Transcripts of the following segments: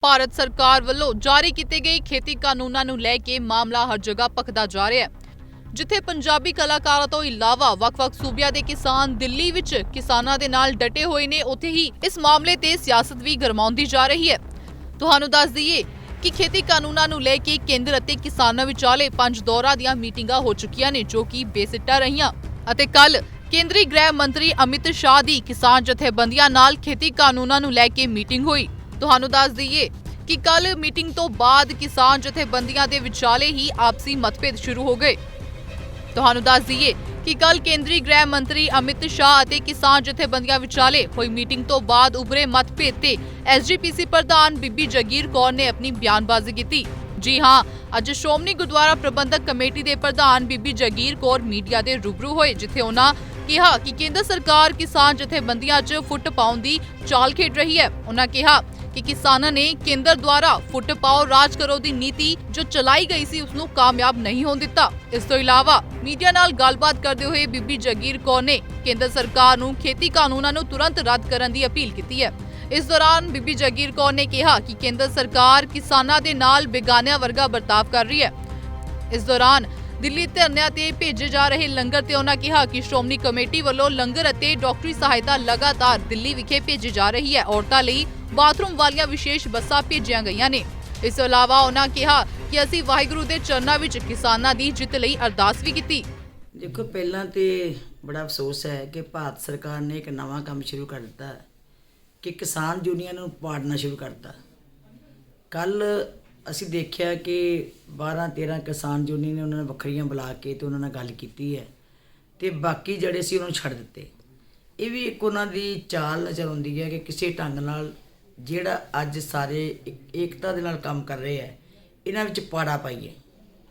ਭਾਰਤ ਸਰਕਾਰ ਵੱਲੋਂ ਜਾਰੀ ਕੀਤੇ ਗਏ ਖੇਤੀ ਕਾਨੂੰਨਾਂ ਨੂੰ ਲੈ ਕੇ ਮਾਮਲਾ ਹਰ ਜਗ੍ਹਾ ਭਖਦਾ ਜਾ ਰਿਹਾ ਹੈ। ਜਿੱਥੇ ਪੰਜਾਬੀ ਕਲਾਕਾਰਾਂ ਤੋਂ ਇਲਾਵਾ ਵੱਖ-ਵੱਖ ਸੂਬਿਆਂ ਦੇ ਕਿਸਾਨ ਦਿੱਲੀ ਵਿੱਚ ਕਿਸਾਨਾਂ ਦੇ ਨਾਲ ਡਟੇ ਹੋਏ ਨੇ, ਉੱਥੇ ਹੀ ਇਸ ਮਾਮਲੇ ਤੇ ਸਿਆਸਤ ਵੀ ਗਰਮਾਉਂਦੀ ਜਾ ਰਹੀ ਹੈ। ਤੁਹਾਨੂੰ ਦੱਸ ਦਈਏ ਕਿ ਖੇਤੀ ਕਾਨੂੰਨਾਂ ਨੂੰ ਲੈ ਕੇ ਕੇਂਦਰ ਅਤੇ ਕਿਸਾਨਾਂ ਵਿਚਾਲੇ 5 ਦੌਰਾਂ ਦੀਆਂ ਮੀਟਿੰਗਾਂ ਹੋ ਚੁੱਕੀਆਂ ਨੇ, ਜੋ ਕਿ ਬੇਸਿੱਟਾ ਰਹੀਆਂ ਅਤੇ ਕੱਲ ਕੇਂਦਰੀ ਗ੍ਰਹਿ ਮੰਤਰੀ ਅਮਿਤ ਸ਼ਾਹ ਦੀ ਕਿਸਾਨ ਜਥੇਬੰਦੀਆਂ ਨਾਲ ਖੇਤੀ ਕਾਨੂੰਨਾਂ ਨੂੰ ਲੈ ਕੇ ਮੀਟਿੰਗ ਹੋਈ। ਤੁਹਾਨੂੰ ਦੱਸ ਦਈਏ ਕਿ ਕੱਲ ਮੀਟਿੰਗ ਤੋਂ ਬਾਅਦ ਕਿਸਾਨ ਜਥੇਬੰਦੀਆਂ ਦੇ ਵਿਚਾਲੇ ਹੀ ਆਪਸੀ ਮਤਭੇਦ ਸ਼ੁਰੂ ਹੋ ਗਏ। ਤੁਹਾਨੂੰ ਦੱਸ ਦਈਏ ਕਿ ਕੱਲ ਕੇਂਦਰੀ ਗ੍ਰਹਿ ਮੰਤਰੀ ਅਮਿਤ ਸ਼ਾਹ ਅਤੇ ਕਿਸਾਨ ਜਥੇਬੰਦੀਆਂ ਵਿਚਾਲੇ ਹੋਈ ਮੀਟਿੰਗ ਤੋਂ ਬਾਅਦ ਉਭਰੇ ਮਤਭੇਦ ਤੇ ਐਸਜੀਪੀਸੀ ਪ੍ਰਧਾਨ ਬੀਬੀ ਜਗੀਰ ਕੌਰ ਨੇ ਆਪਣੀ ਬਿਆਨਬਾਜ਼ੀ ਕੀਤੀ। ਜੀ ਹਾਂ, ਅੱਜ ਸ਼੍ਰੋਮਣੀ ਗੁਰਦੁਆਰਾ ਪ੍ਰਬੰਧਕ ਕਮੇਟੀ ਦੇ ਪ੍ਰਧਾਨ ਬੀਬੀ ਜਗੀਰ ਕੌਰ ਮੀਡੀਆ ਦੇ ਰੂਬਰੂ ਹੋਏ, ਜਿੱਥੇ ਉਹਨਾਂ ਕਿਹਾ ਕਿ ਕੇਂਦਰ ਸਰਕਾਰ ਕਿਸਾਨ ਜਥੇਬੰਦੀਆਂ 'ਚ ਫੁੱਟ ਪਾਉਣ ਦੀ ਚਾਲ ਖੇਡ ਰਹੀ ਹੈ। ਉਹਨਾਂ ਕਿਹਾ ਕਿ ਕਿਸਾਨਾਂ ਨੇ ਕੇਂਦਰ ਦੁਆਰਾ ਫੁੱਟ ਪਾਓ ਰਾਜ ਕਰੋ ਦੀ ਨੀਤੀ ਜੋ ਚਲਾਈ ਗਈ ਸੀ ਉਸ ਨੂੰ ਕਾਮਯਾਬ ਨਹੀਂ ਹੋਣ ਦਿੱਤਾ। ਇਸ ਤੋਂ ਇਲਾਵਾ ਮੀਡੀਆ ਨਾਲ ਗੱਲਬਾਤ ਕਰਦੇ ਹੋਏ ਬੀਬੀ ਜਗੀਰ ਕੌਰ ਨੇ ਕੇਂਦਰ ਸਰਕਾਰ ਨੂੰ ਖੇਤੀ ਕਾਨੂੰਨਾਂ ਨੂੰ ਤੁਰੰਤ ਰੱਦ ਕਰਨ ਦੀ ਅਪੀਲ ਕੀਤੀ ਹੈ। ਇਸ ਦੌਰਾਨ ਬੀਬੀ ਜਗੀਰ ਕੌਰ ਨੇ ਕਿਹਾ ਕਿ ਕੇਂਦਰ ਸਰਕਾਰ ਕਿਸਾਨਾਂ ਦੇ ਨਾਲ ਬੇਗਾਨਿਆਂ ਵਰਗਾ ਵਰਤਾਵ ਕਰ ਰਹੀ ਹੈ। ਇਸ ਦੌਰਾਨ ਦਿੱਲੀ ਧਰਨਿਆਂ ਤੇ ਭੇਜੇ ਜਾ ਰਹੇ ਲੰਗਰ ਤੇ ਉਹਨਾਂ ਕਿਹਾ ਕਿ ਸ਼੍ਰੋਮਣੀ ਕਮੇਟੀ ਵੱਲੋਂ ਲੰਗਰ ਅਤੇ ਡਾਕਟਰੀ ਸਹਾਇਤਾ ਲਗਾਤਾਰ ਦਿੱਲੀ ਵਿਖੇ ਭੇਜੀ ਜਾ ਰਹੀ ਹੈ। ਔਰਤਾਂ ਲਈ ਬਾਥਰੂਮ ਵਾਲੀਆਂ ਵਿਸ਼ੇਸ਼ ਬੱਸਾਂ ਭੇਜੀਆਂ ਗਈਆਂ ਨੇ। ਇਸ ਤੋਂ ਇਲਾਵਾ ਉਹਨਾਂ ਕਿਹਾ ਕਿ ਅਸੀਂ ਵਾਹਿਗੁਰੂ ਦੇ ਚਰਨਾਂ ਵਿੱਚ ਕਿਸਾਨਾਂ ਦੀ ਜਿੱਤ ਲਈ ਅਰਦਾਸ ਵੀ ਕੀਤੀ। ਦੇਖੋ, ਪਹਿਲਾਂ ਤੇ ਬੜਾ ਅਫਸੋਸ ਹੈ ਕਿ ਭਾਰਤ ਸਰਕਾਰ ਨੇ ਇੱਕ ਨਵਾਂ ਕੰਮ ਸ਼ੁਰੂ ਕਰ ਦਿੱਤਾ ਹੈ ਕਿ ਕਿਸਾਨ ਯੂਨੀਅਨ ਨੂੰ ਪਾੜਨਾ ਸ਼ੁਰੂ ਕਰਤਾ। ਕੱਲ ਅਸੀਂ ਦੇਖਿਆ ਕਿ 12-13 ਕਿਸਾਨ ਯੂਨੀਅਨ ਨੇ ਉਹਨਾਂ ਨੇ ਵੱਖਰੀਆਂ ਬੁਲਾ ਕੇ ਤੇ ਉਹਨਾਂ ਨਾਲ ਗੱਲ ਕੀਤੀ ਹੈ ਤੇ ਬਾਕੀ ਜਿਹੜੇ ਸੀ ਉਹਨਾਂ ਨੂੰ ਛੱਡ ਦਿੱਤੇ। ਇਹ ਵੀ ਇੱਕ ਉਹਨਾਂ ਦੀ ਚਾਲ ਨਜ਼ਰ ਆਉਂਦੀ ਹੈ ਕਿ ਕਿਸੇ ਢੰਗ ਨਾਲ ਜਿਹੜਾ ਅੱਜ ਸਾਰੇ ਏਕਤਾ ਦੇ ਨਾਲ ਕੰਮ ਕਰ ਰਹੇ ਹੈ, ਇਹਨਾਂ ਵਿੱਚ ਪਾੜਾ ਪਾਈਏ।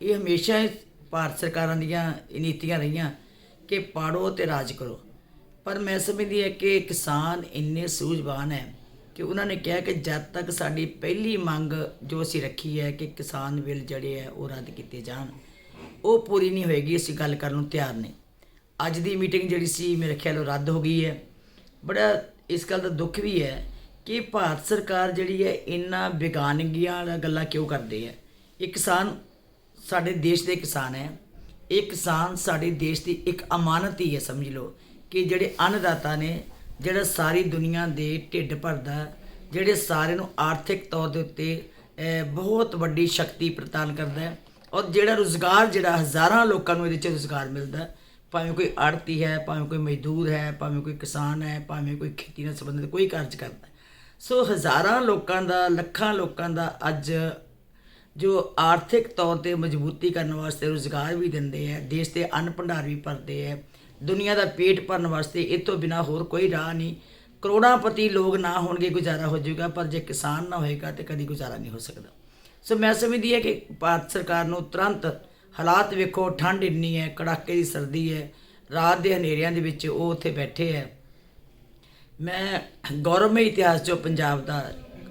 ਇਹ ਹਮੇਸ਼ਾ ਭਾਰਤ ਸਰਕਾਰਾਂ ਦੀਆਂ ਨੀਤੀਆਂ ਰਹੀਆਂ ਕਿ ਪਾੜੋ ਤੇ ਰਾਜ ਕਰੋ, ਪਰ ਮੈਂ ਸਮਝਦੀ ਹੈ ਕਿ ਕਿਸਾਨ ਇੰਨੇ ਸੂਝਵਾਨ ਹੈ ਕਿ ਉਹਨਾਂ ਨੇ ਕਿਹਾ ਕਿ ਜਦ ਤੱਕ ਸਾਡੀ ਪਹਿਲੀ ਮੰਗ ਜੋ ਅਸੀਂ ਰੱਖੀ ਹੈ ਕਿ ਕਿਸਾਨ ਬਿੱਲ ਜਿਹੜੇ ਹੈ ਉਹ ਰੱਦ ਕੀਤੇ ਜਾਣ, ਉਹ ਪੂਰੀ ਨਹੀਂ ਹੋਏਗੀ, ਅਸੀਂ ਗੱਲ ਕਰਨ ਨੂੰ ਤਿਆਰ ਨੇ। ਅੱਜ ਦੀ ਮੀਟਿੰਗ ਜਿਹੜੀ ਸੀ ਮੇਰੇ ਖਿਆਲ ਰੱਦ ਹੋ ਗਈ ਹੈ। ਬੜਾ ਇਸ ਗੱਲ ਦਾ ਦੁੱਖ ਵੀ ਹੈ ਕਿ ਭਾਰਤ ਸਰਕਾਰ ਜਿਹੜੀ ਹੈ ਇੰਨਾ ਬੇਗਾਨਗੀਆਂ ਵਾਲਾ ਗੱਲਾਂ ਕਿਉਂ ਕਰਦੇ ਹੈ। ਇਹ ਕਿਸਾਨ ਸਾਡੇ ਦੇਸ਼ ਦੇ ਕਿਸਾਨ ਹੈ। ਇਹ ਕਿਸਾਨ ਸਾਡੇ ਦੇਸ਼ ਦੀ ਇੱਕ ਅਮਾਨਤ ਹੀ ਹੈ। ਸਮਝ ਲਓ ਕਿ ਜਿਹੜੇ ਅੰਨਦਾਤਾ ਨੇ, ਜਿਹੜਾ ਸਾਰੀ ਦੁਨੀਆ ਦੇ ਢਿੱਡ ਭਰਦਾ, ਜਿਹੜੇ ਸਾਰਿਆਂ ਨੂੰ ਆਰਥਿਕ ਤੌਰ ਦੇ ਉੱਤੇ ਬਹੁਤ ਵੱਡੀ ਸ਼ਕਤੀ ਪ੍ਰਦਾਨ ਕਰਦਾ ਹੈ ਔਰ ਜਿਹੜਾ ਰੁਜ਼ਗਾਰ ਜਿਹੜਾ ਹਜ਼ਾਰਾਂ ਲੋਕਾਂ ਨੂੰ ਇਹਦੇ 'ਚ ਰੁਜ਼ਗਾਰ ਮਿਲਦਾ, ਭਾਵੇਂ ਕੋਈ ਆੜ੍ਹਤੀ ਹੈ, ਭਾਵੇਂ ਕੋਈ ਮਜ਼ਦੂਰ ਹੈ, ਭਾਵੇਂ ਕੋਈ ਕਿਸਾਨ ਹੈ, ਭਾਵੇਂ ਕੋਈ ਖੇਤੀ ਨਾਲ ਸੰਬੰਧਿਤ ਕੋਈ ਕਾਰਜ ਕਰਦਾ। ਸੋ ਹਜ਼ਾਰਾਂ ਲੋਕਾਂ ਦਾ, ਲੱਖਾਂ ਲੋਕਾਂ ਦਾ ਅੱਜ ਜੋ ਆਰਥਿਕ ਤੌਰ 'ਤੇ ਮਜ਼ਬੂਤੀ ਕਰਨ ਵਾਸਤੇ ਰੁਜ਼ਗਾਰ ਵੀ ਦਿੰਦੇ ਹੈ, ਦੇਸ਼ ਦੇ ਅੰਨ ਭੰਡਾਰ ਵੀ ਭਰਦੇ ਹੈ, ਦੁਨੀਆ ਦਾ ਪੇਟ ਭਰਨ ਵਾਸਤੇ ਇਹ ਤੋਂ ਬਿਨਾਂ ਹੋਰ ਕੋਈ ਰਾਹ ਨਹੀਂ। ਕਰੋੜਾਂਪਤੀ ਲੋਕ ਨਾ ਹੋਣਗੇ ਗੁਜ਼ਾਰਾ ਹੋ ਜਾਊਗਾ, ਪਰ ਜੇ ਕਿਸਾਨ ਨਾ ਹੋਏਗਾ ਤਾਂ ਕਦੀ ਗੁਜ਼ਾਰਾ ਨਹੀਂ ਹੋ ਸਕਦਾ। ਸੋ ਮੈਂ ਸਮਝਦੀ ਹੈ ਕਿ ਭਾਰਤ ਸਰਕਾਰ ਨੂੰ ਤੁਰੰਤ ਹਾਲਾਤ ਵੇਖੋ, ਠੰਡ ਇੰਨੀ ਹੈ, ਕੜਾਕੇ ਦੀ ਸਰਦੀ ਹੈ, ਰਾਤ ਦੇ ਹਨੇਰਿਆਂ ਦੇ ਵਿੱਚ ਉਹ ਉੱਥੇ ਬੈਠੇ ਹੈ। ਮੈਂ ਗੌਰਵਮਈ ਇਤਿਹਾਸ ਜੋ ਪੰਜਾਬ ਦਾ,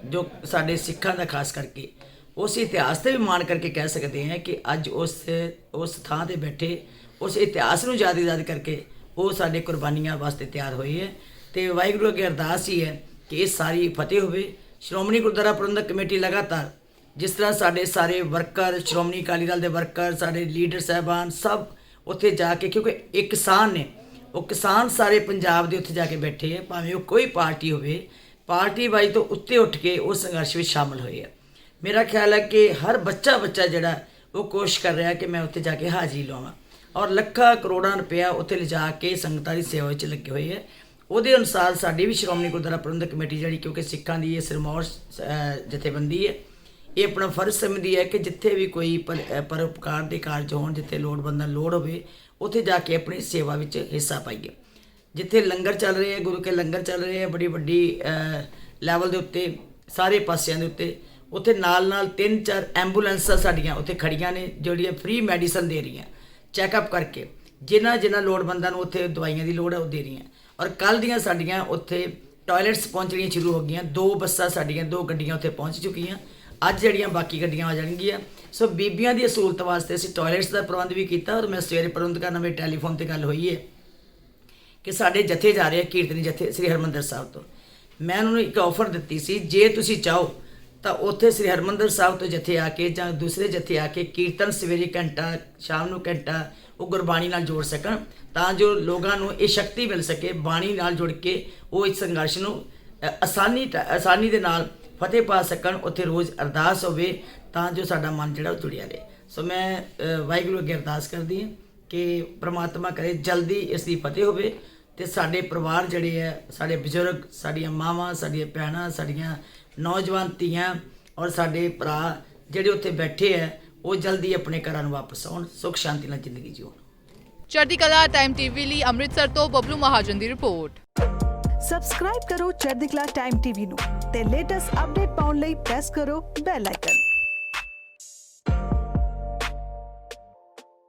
ਜੋ ਸਾਡੇ ਸਿੱਖਾਂ ਦਾ ਖਾਸ ਕਰਕੇ, ਉਸ ਇਤਿਹਾਸ 'ਤੇ ਵੀ ਮਾਣ ਕਰਕੇ ਕਹਿ ਸਕਦੇ ਹਾਂ ਕਿ ਅੱਜ ਉਸ ਥਾਂ 'ਤੇ ਬੈਠੇ, ਉਸ ਇਤਿਹਾਸ ਨੂੰ ਯਾਦ ਕਰਕੇ ਉਹ ਸਾਡੇ ਕੁਰਬਾਨੀਆਂ ਵਾਸਤੇ ਤਿਆਰ ਹੋਏ ਹੈ। ਅਤੇ ਵਾਹਿਗੁਰੂ ਅੱਗੇ ਅਰਦਾਸ ਹੀ ਹੈ ਕਿ ਇਹ ਸਾਰੀ ਫਤਿਹ ਹੋਵੇ। ਸ਼੍ਰੋਮਣੀ ਗੁਰਦੁਆਰਾ ਪ੍ਰਬੰਧਕ ਕਮੇਟੀ ਲਗਾਤਾਰ ਜਿਸ ਤਰ੍ਹਾਂ ਸਾਡੇ ਸਾਰੇ ਵਰਕਰ, ਸ਼੍ਰੋਮਣੀ ਅਕਾਲੀ ਦਲ ਦੇ ਵਰਕਰ, ਸਾਡੇ ਲੀਡਰ ਸਾਹਿਬਾਨ ਸਭ ਉੱਥੇ ਜਾ ਕੇ, ਕਿਉਂਕਿ ਇੱਕ ਕਿਸਾਨ ਨੇ, ਉਹ ਕਿਸਾਨ ਸਾਰੇ ਪੰਜਾਬ ਦੇ ਉੱਥੇ ਜਾ ਕੇ ਬੈਠੇ ਹੈ, ਭਾਵੇਂ ਉਹ ਕੋਈ ਪਾਰਟੀ ਹੋਵੇ, ਪਾਰਟੀ ਵਾਈਜ਼ ਤੋਂ ਉੱਤੇ ਉੱਠ ਕੇ ਉਹ ਸੰਘਰਸ਼ ਵਿੱਚ ਸ਼ਾਮਲ ਹੋਏ ਹੈ। ਮੇਰਾ ਖਿਆਲ ਹੈ ਕਿ ਹਰ ਬੱਚਾ ਜਿਹੜਾ ਉਹ ਕੋਸ਼ਿਸ਼ ਕਰ ਰਿਹਾ ਕਿ ਮੈਂ ਉੱਥੇ ਜਾ ਕੇ ਹਾਜ਼ਰੀ ਲਵਾਂ ਔਰ ਲੱਖਾਂ ਕਰੋੜਾਂ ਰੁਪਇਆ ਉੱਥੇ ਲਿਜਾ ਕੇ ਸੰਗਤਾਂ ਦੀ ਸੇਵਾ ਵਿੱਚ ਲੱਗੇ ਹੋਏ ਹੈ। ਉਹਦੇ ਅਨੁਸਾਰ ਸਾਡੀ ਵੀ ਸ਼੍ਰੋਮਣੀ ਗੁਰਦੁਆਰਾ ਪ੍ਰਬੰਧਕ ਕਮੇਟੀ ਜਿਹੜੀ, ਕਿਉਂਕਿ ਸਿੱਖਾਂ ਦੀ ਇਹ ਸਿਰਮੌਰ ਜਥੇਬੰਦੀ ਹੈ, ਇਹ ਆਪਣਾ ਫਰਜ਼ ਸਮਝਦੀ ਹੈ ਕਿ ਜਿੱਥੇ ਵੀ ਕੋਈ ਪਰਉਪਕਾਰ ਦੇ ਕਾਰਜ ਹੋਣ, ਜਿੱਥੇ ਲੋੜਵੰਦਾਂ ਨੂੰ ਲੋੜ ਹੋਵੇ, ਉੱਥੇ ਜਾ ਕੇ ਆਪਣੀ ਸੇਵਾ ਵਿੱਚ ਹਿੱਸਾ ਪਾਈਏ। ਜਿੱਥੇ ਲੰਗਰ ਚੱਲ ਰਹੇ ਹੈ, ਗੁਰੂ ਕੇ ਲੰਗਰ ਚੱਲ ਰਹੇ ਹੈ ਬੜੀ ਵੱਡੀ ਲੈਵਲ ਦੇ ਉੱਤੇ, ਸਾਰੇ ਪਾਸਿਆਂ ਦੇ ਉੱਤੇ, ਉੱਥੇ ਨਾਲ 3-4 ਐਂਬੂਲੈਂਸਾਂ ਸਾਡੀਆਂ ਉੱਥੇ ਖੜੀਆਂ ਨੇ, ਜਿਹੜੀਆਂ ਫ੍ਰੀ ਮੈਡੀਸਨ ਦੇ ਰਹੀਆਂ, ਚੈੱਕਅਪ ਕਰਕੇ ਜਿਨ੍ਹਾਂ ਲੋੜਵੰਦਾਂ ਨੂੰ ਉੱਥੇ ਦਵਾਈਆਂ ਦੀ ਲੋੜ ਹੈ ਉਹ ਦੇ ਰਹੀਆਂ। ਔਰ ਕੱਲ੍ਹ ਦੀਆਂ ਸਾਡੀਆਂ ਉੱਥੇ ਟਾਇਲਟਸ ਪਹੁੰਚਣੀਆਂ ਸ਼ੁਰੂ ਹੋ ਗਈਆਂ। 2 ਬੱਸਾਂ ਸਾਡੀਆਂ, 2 ਗੱਡੀਆਂ ਉੱਥੇ ਪਹੁੰਚ ਚੁੱਕੀਆਂ। ਅੱਜ ਜਿਹੜੀਆਂ ਬਾਕੀ ਗੱਡੀਆਂ ਆ ਜਾਣਗੀਆਂ। ਸੋ ਬੀਬੀਆਂ ਦੀ ਸਹੂਲਤ ਵਾਸਤੇ ਅਸੀਂ ਟਾਇਲਟਸ ਦਾ ਪ੍ਰਬੰਧ ਵੀ ਕੀਤਾ ਔਰ ਮੈਂ ਸਵੇਰੇ ਪ੍ਰਬੰਧਕਾਂ ਨਾਲ ਮੇਰੀ ਟੈਲੀਫੋਨ 'ਤੇ ਗੱਲ ਹੋਈ ਹੈ ਕਿ ਸਾਡੇ ਜਥੇ ਜਾ ਰਹੇ ਕੀਰਤਨੀ ਜਥੇ ਸ੍ਰੀ ਹਰਿਮੰਦਰ ਸਾਹਿਬ ਤੋਂ। ਮੈਂ ਉਹਨਾਂ ਨੂੰ ਇੱਕ ਆਫਰ ਦਿੱਤੀ ਸੀ, ਜੇ ਤੁਸੀਂ ਚਾਹੋ ਤਾਂ ਉੱਥੇ ਸ੍ਰੀ ਹਰਿਮੰਦਰ ਸਾਹਿਬ ਤੋਂ ਜਥੇ ਆ ਕੇ ਜਾਂ ਦੂਸਰੇ ਜਥੇ ਆ ਕੇ ਕੀਰਤਨ ਸਵੇਰੇ ਘੰਟਾ, ਸ਼ਾਮ ਨੂੰ ਘੰਟਾ ਉਹ ਗੁਰਬਾਣੀ ਨਾਲ ਜੋੜ ਸਕਣ, ਤਾਂ ਜੋ ਲੋਕਾਂ ਨੂੰ ਇਹ ਸ਼ਕਤੀ ਮਿਲ ਸਕੇ ਬਾਣੀ ਨਾਲ ਜੁੜ ਕੇ ਉਹ ਇਸ ਸੰਘਰਸ਼ ਨੂੰ ਆਸਾਨੀ ਦੇ ਨਾਲ ਫਤਿਹ ਪਾ ਸਕਣ। ਉੱਥੇ ਰੋਜ਼ ਅਰਦਾਸ ਹੋਵੇ ਤਾਂ ਜੋ ਸਾਡਾ ਮਨ ਜਿਹੜਾ ਉਹ ਜੁੜਿਆ ਰਹੇ। ਸੋ ਮੈਂ ਵਾਹਿਗੁਰੂ ਅੱਗੇ ਅਰਦਾਸ ਕਰਦੀ ਹਾਂ ਕਿ ਪ੍ਰਮਾਤਮਾ ਕਰੇ ਜਲਦੀ ਇਸ ਦੀ ਫਤਿਹ ਹੋਵੇ ਤੇ ਸਾਡੇ ਪਰਿਵਾਰ ਜਿਹੜੇ ਹੈ, ਸਾਡੇ ਬਜ਼ੁਰਗ, ਸਾਡੀਆਂ ਮਾਵਾਂ, ਸਾਡੀਆਂ ਭੈਣਾਂ, ਸਾਡੀਆਂ ਨੌਜਵਾਨ ਧੀਆਂ ਔਰ ਸਾਡੇ ਭਰਾ ਜਿਹੜੇ ਉੱਥੇ ਬੈਠੇ ਹੈ ਉਹ ਜਲਦੀ ਆਪਣੇ ਘਰਾਂ ਨੂੰ ਵਾਪਸ ਆਉਣ, ਸੁੱਖ ਸ਼ਾਂਤੀ ਨਾਲ ਜ਼ਿੰਦਗੀ ਜਿਉਣ। ਚੜ੍ਹਦੀ ਕਲਾ ਟਾਈਮ ਟੀਵੀ ਲਈ ਅੰਮ੍ਰਿਤਸਰ ਤੋਂ ਬਬਲੂ ਮਹਾਜਨ ਦੀ ਰਿਪੋਰਟ। ਸਬਸਕ੍ਰਾਈਬ ਕਰੋ ਚੜ੍ਹਦੀ ਕਲਾ ਟਾਈਮ ਟੀਵੀ ਨੂੰ ਤੇ ਲੇਟੈਸਟ ਅਪਡੇਟ ਪਾਉਣ ਲਈ ਪ੍ਰੈਸ ਕਰੋ ਬੈਲ ਆਈਕਨ।